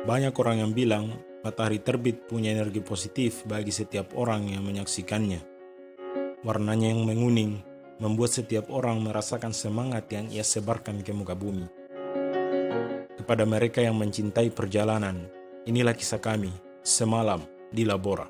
Banyak orang yang bilang matahari terbit punya energi positif bagi setiap orang yang menyaksikannya. Warnanya yang menguning membuat setiap orang merasakan semangat yang ia sebarkan ke muka bumi. Kepada mereka yang mencintai perjalanan, inilah kisah kami semalam di Labora.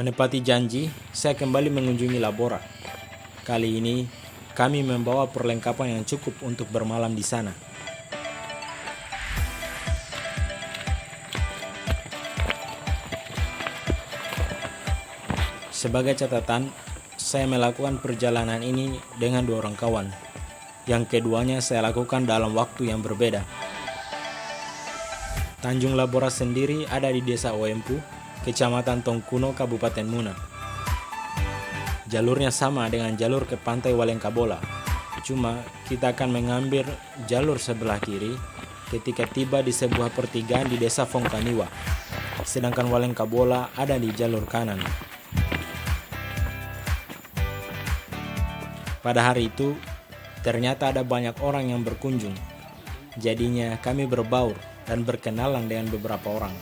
Menepati janji, saya kembali mengunjungi Labora. Kali ini, kami membawa perlengkapan yang cukup untuk bermalam di sana. Sebagai catatan, saya melakukan perjalanan ini dengan 2 orang kawan. Yang keduanya saya lakukan dalam waktu yang berbeda. Tanjung Labora sendiri ada di Desa Oempu, Kecamatan Tongkuno, Kabupaten Muna. Jalurnya sama dengan jalur ke Pantai Walengkabola. Cuma kita akan mengambil jalur sebelah kiri ketika tiba di sebuah pertigaan di Desa Fongkaniwa. Sedangkan Walengkabola ada di jalur kanan. Pada hari itu, ternyata ada banyak orang yang berkunjung. Jadinya kami berbaur dan berkenalan dengan beberapa orang.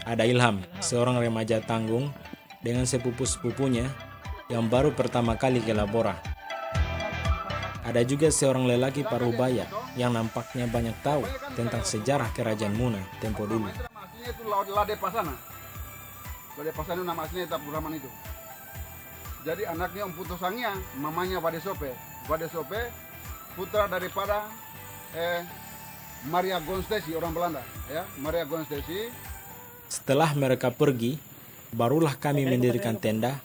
Ada Ilham, seorang remaja tanggung dengan sepupu-sepupunya yang baru pertama kali ke Labora. Ada juga seorang lelaki parubaya yang nampaknya banyak tahu tentang sejarah Kerajaan Muna tempo dulu. Aslinya itu Lade Pasana. Lade Pasana nama aslinya Tapuraman itu. Jadi anaknya Om Putosangnya, mamanya Wade Sope. Wade Sope putra daripada Maria Gonstesi, orang Belanda, ya. Maria Gonstesi. Setelah mereka pergi, barulah kami mendirikan tenda,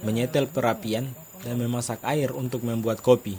menyetel perapian, dan memasak air untuk membuat kopi.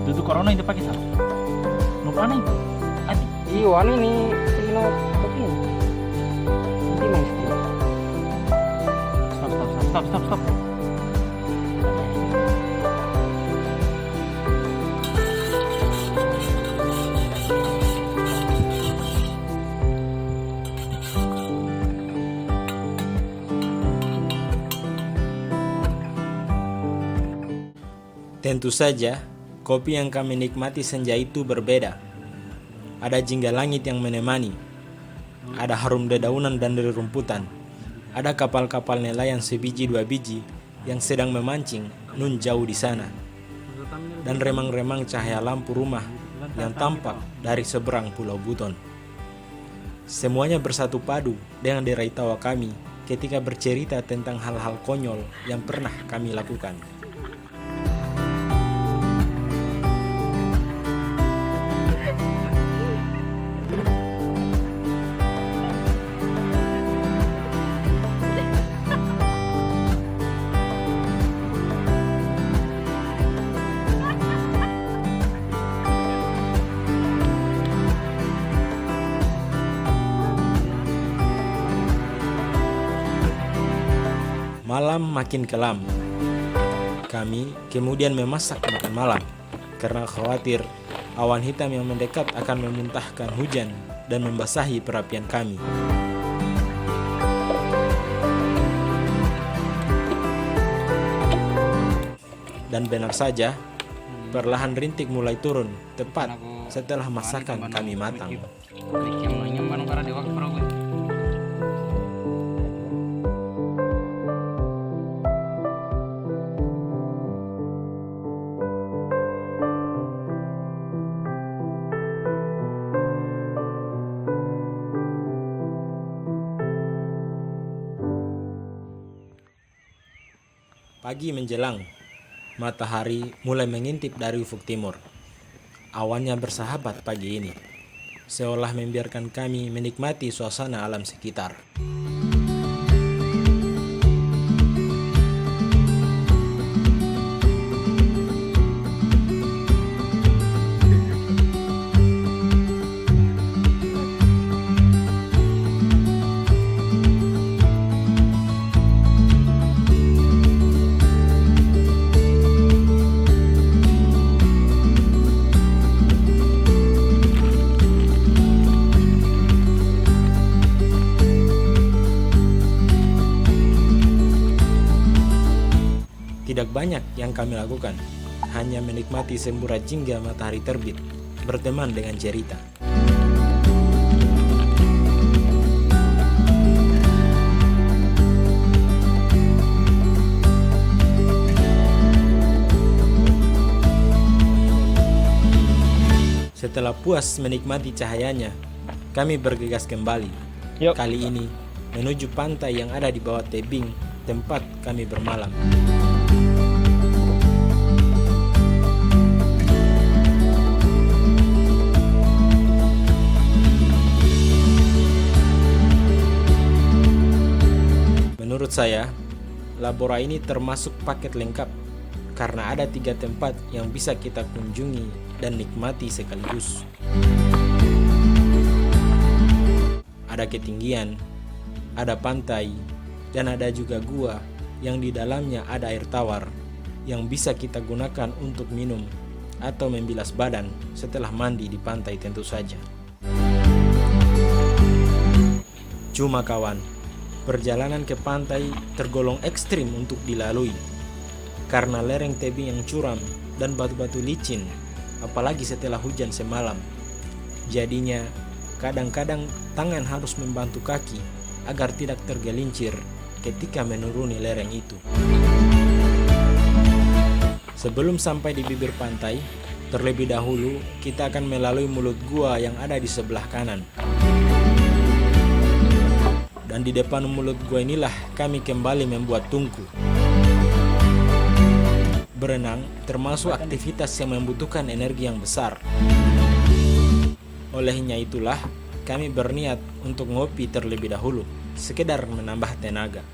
Duduk corona itu pakai sama. Lupa nih. Ati. Iyo, ano ni sino kopi? Hindi mo isti. Stop. Tentu saja, kopi yang kami nikmati senja itu berbeda. Ada jingga langit yang menemani, ada harum dedaunan dan rumputan, ada kapal-kapal nelayan sebiji 2 biji yang sedang memancing nun jauh di sana, dan remang-remang cahaya lampu rumah yang tampak dari seberang Pulau Buton. Semuanya bersatu padu dengan derai tawa kami ketika bercerita tentang hal-hal konyol yang pernah kami lakukan. Malam makin kelam. Kami kemudian memasak makan malam karena khawatir awan hitam yang mendekat akan memuntahkan hujan dan membasahi perapian kami. Dan benar saja, perlahan rintik mulai turun tepat setelah masakan kami matang. Pagi menjelang, matahari mulai mengintip dari ufuk timur. Awannya bersahabat pagi ini, seolah membiarkan kami menikmati suasana alam sekitar. Tidak banyak yang kami lakukan, hanya menikmati semburat jingga matahari terbit, berteman dengan cerita. Setelah puas menikmati cahayanya, kami bergegas kembali. Yuk. Kali ini menuju pantai yang ada di bawah tebing tempat kami bermalam. Menurut saya, Labora ini termasuk paket lengkap karena ada 3 tempat yang bisa kita kunjungi dan nikmati sekaligus. Ada ketinggian, ada pantai, dan ada juga gua yang di dalamnya ada air tawar yang bisa kita gunakan untuk minum atau membilas badan setelah mandi di pantai tentu saja. Cuma kawan, perjalanan ke pantai tergolong ekstrim untuk dilalui karena lereng tebing yang curam dan batu-batu licin, apalagi setelah hujan semalam. Jadinya kadang-kadang tangan harus membantu kaki agar tidak tergelincir ketika menuruni lereng itu. Sebelum sampai di bibir pantai, terlebih dahulu kita akan melalui mulut gua yang ada di sebelah kanan. Dan di depan mulut gua inilah kami kembali membuat tungku. Berenang termasuk aktivitas yang membutuhkan energi yang besar. Olehnya itulah kami berniat untuk ngopi terlebih dahulu, sekedar menambah tenaga.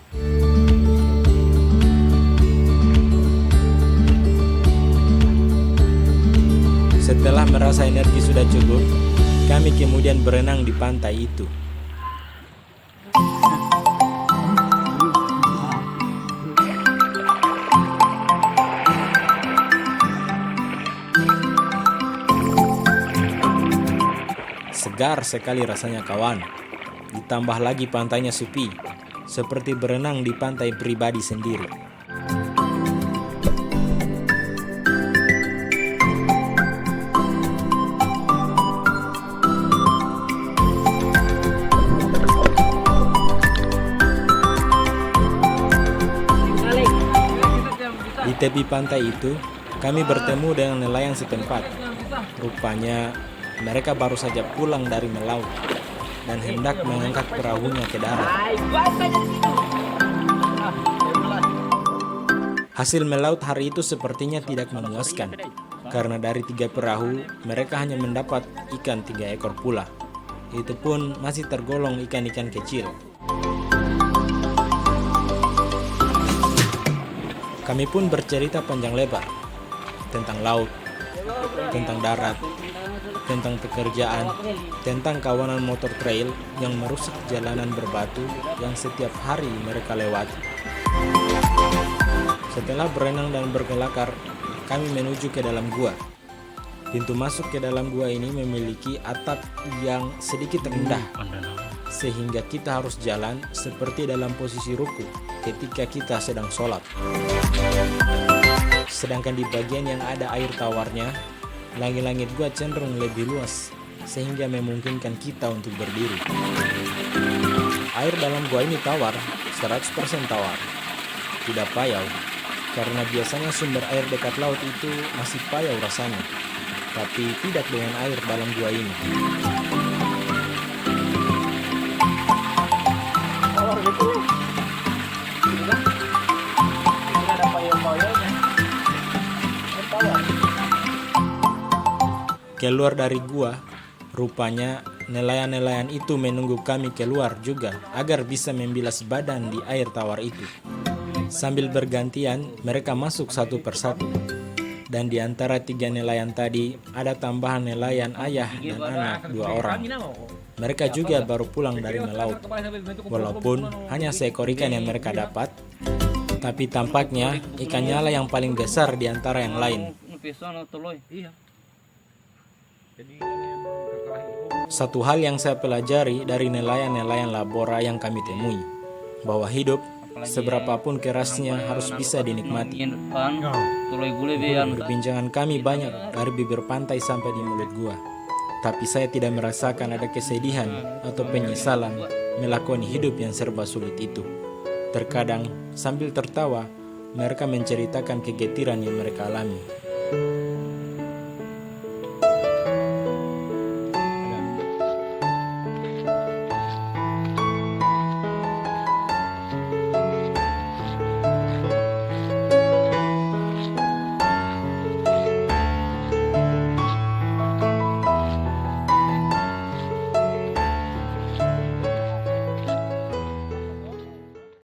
Setelah merasa energi sudah cukup, kami kemudian berenang di pantai itu. Segar sekali rasanya kawan. Ditambah lagi pantainya sepi, seperti berenang di pantai pribadi sendiri. Di tepi pantai itu, kami bertemu dengan nelayan setempat. Rupanya mereka baru saja pulang dari melaut dan hendak mengangkat perahunya ke darat. Hasil melaut hari itu sepertinya tidak memuaskan, karena dari 3 perahu mereka hanya mendapat ikan 3 ekor pula. Itu pun masih tergolong ikan-ikan kecil. Kami pun bercerita panjang lebar tentang laut, tentang darat, tentang pekerjaan, tentang kawanan motor trail yang merusak jalanan berbatu yang setiap hari mereka lewati. Setelah berenang dan berkelakar, kami menuju ke dalam gua. Pintu masuk ke dalam gua ini memiliki atap yang sedikit rendah, sehingga kita harus jalan seperti dalam posisi ruku ketika kita sedang sholat. Sedangkan di bagian yang ada air tawarnya, langit-langit gua cenderung lebih luas sehingga memungkinkan kita untuk berdiri. Air dalam gua ini tawar, 100% tawar. Tidak payau, karena biasanya sumber air dekat laut itu masih payau rasanya. Tapi tidak dengan air dalam gua ini. Tawar betul. Tidak ada payung. keluar dari gua, rupanya nelayan-nelayan itu menunggu kami keluar juga agar bisa membilas badan di air tawar itu. Sambil bergantian, mereka masuk satu persatu. Dan di antara 3 nelayan tadi, ada tambahan nelayan ayah dan anak 2 orang. Mereka juga baru pulang dari melaut. Walaupun hanya seekor ikan yang mereka dapat, tapi tampaknya ikannya lah yang paling besar di antara yang lain. Satu hal yang saya pelajari dari nelayan-nelayan labora yang kami temui, bahwa hidup seberapapun kerasnya harus bisa dinikmati. Perbincangan kami banyak dari bibir pantai sampai di mulut gua. Tapi saya tidak merasakan ada kesedihan atau penyesalan melakoni hidup yang serba sulit itu. Terkadang sambil tertawa, mereka menceritakan kegetiran yang mereka alami.